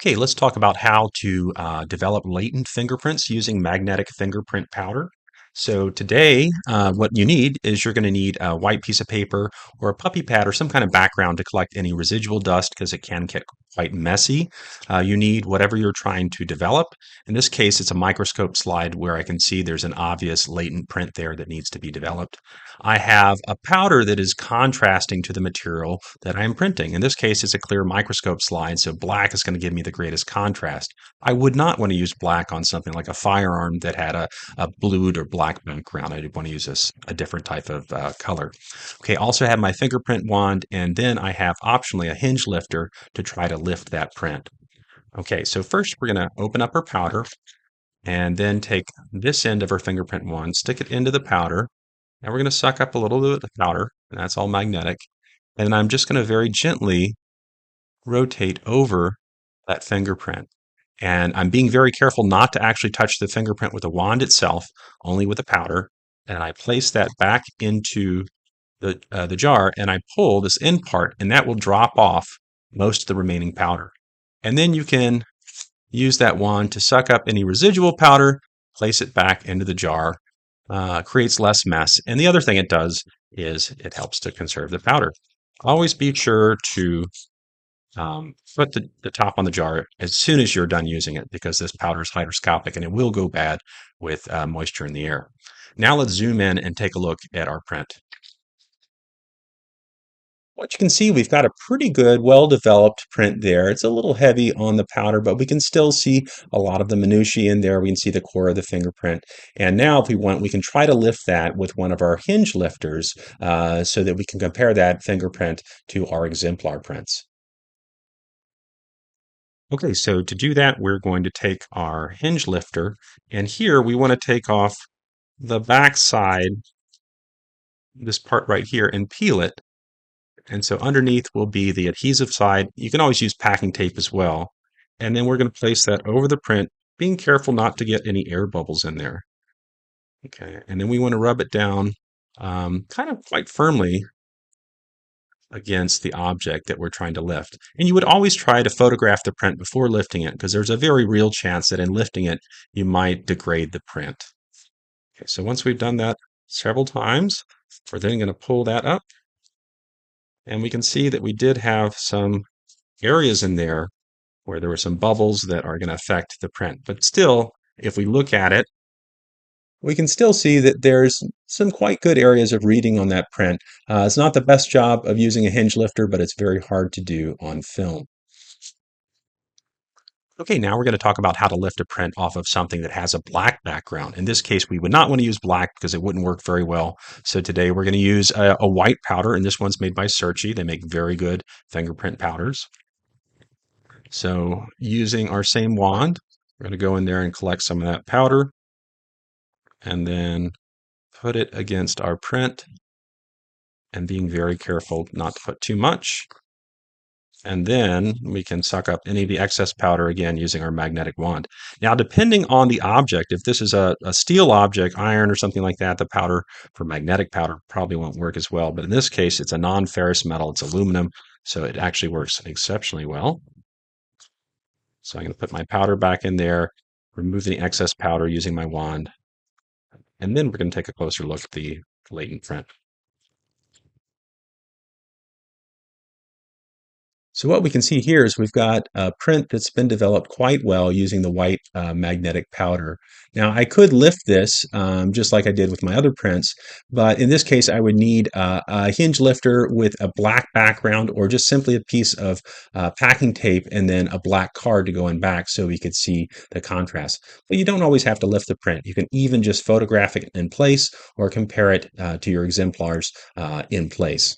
Okay, let's talk about how to develop latent fingerprints using magnetic fingerprint powder. So today, what you need is you're going to need a white piece of paper or a puppy pad or some kind of background to collect any residual dust because it can get quite messy. You need whatever you're trying to develop. In this case, it's a microscope slide where I can see there's an obvious latent print there that needs to be developed. I have a powder that is contrasting to the material that I'm printing. In this case, it's a clear microscope slide, so black is going to give me the greatest contrast. I would not want to use black on something like a firearm that had a blued or black background. I'd want to use a different type of color. Okay, also have my fingerprint wand, and then I have optionally a hinge lifter to try to lift that print. Okay, so first we're going to open up our powder and then take this end of our fingerprint wand, stick it into the powder, and we're going to suck up a little bit of powder, and that's all magnetic. And I'm just going to very gently rotate over that fingerprint. And I'm being very careful not to actually touch the fingerprint with the wand itself, only with the powder. And I place that back into the jar, and I pull this end part, and that will drop off most of the remaining powder. And then you can use that wand to suck up any residual powder, place it back into the jar, creates less mess. And the other thing it does is it helps to conserve the powder. Always be sure to put the top on the jar as soon as you're done using it because this powder is hygroscopic and it will go bad with moisture in the air. Now let's zoom in and take a look at our print. What you can see, we've got a pretty good, well-developed print there. It's a little heavy on the powder, but we can still see a lot of the minutiae in there. We can see the core of the fingerprint. And now if we want, we can try to lift that with one of our hinge lifters so that we can compare that fingerprint to our exemplar prints. Okay, so to do that, we're going to take our hinge lifter, and here we want to take off the back side, this part right here, and peel it. And so underneath will be the adhesive side. You can always use packing tape as well. And then we're going to place that over the print, being careful not to get any air bubbles in there. Okay, and then we want to rub it down kind of quite firmly against the object that we're trying to lift. And you would always try to photograph the print before lifting it because there's a very real chance that in lifting it, you might degrade the print. Okay, so once we've done that several times, we're then going to pull that up. And we can see that we did have some areas in there where there were some bubbles that are going to affect the print. But still, if we look at it, we can still see that there's some quite good areas of reading on that print. It's not the best job of using a hinge lifter, but it's very hard to do on film. Okay, now we're going to talk about how to lift a print off of something that has a black background. In this case, we would not want to use black because it wouldn't work very well. So today we're going to use a white powder, and this one's made by SIRCHIE. They make very good fingerprint powders. So using our same wand, we're going to go in there and collect some of that powder and then put it against our print and being very careful not to put too much. And then we can suck up any of the excess powder again using our magnetic wand. Now, depending on the object, if this is a steel object, iron or something like that, the powder for magnetic powder probably won't work as well. But in this case, it's a non-ferrous metal, it's aluminum, so it actually works exceptionally well. So I'm going to put my powder back in there, remove the excess powder using my wand, and then we're going to take a closer look at the latent print. So what we can see here is we've got a print that's been developed quite well using the white magnetic powder. Now I could lift this just like I did with my other prints, but in this case I would need a hinge lifter with a black background or just simply a piece of packing tape and then a black card to go in back so we could see the contrast. But you don't always have to lift the print. You can even just photograph it in place or compare it to your exemplars in place.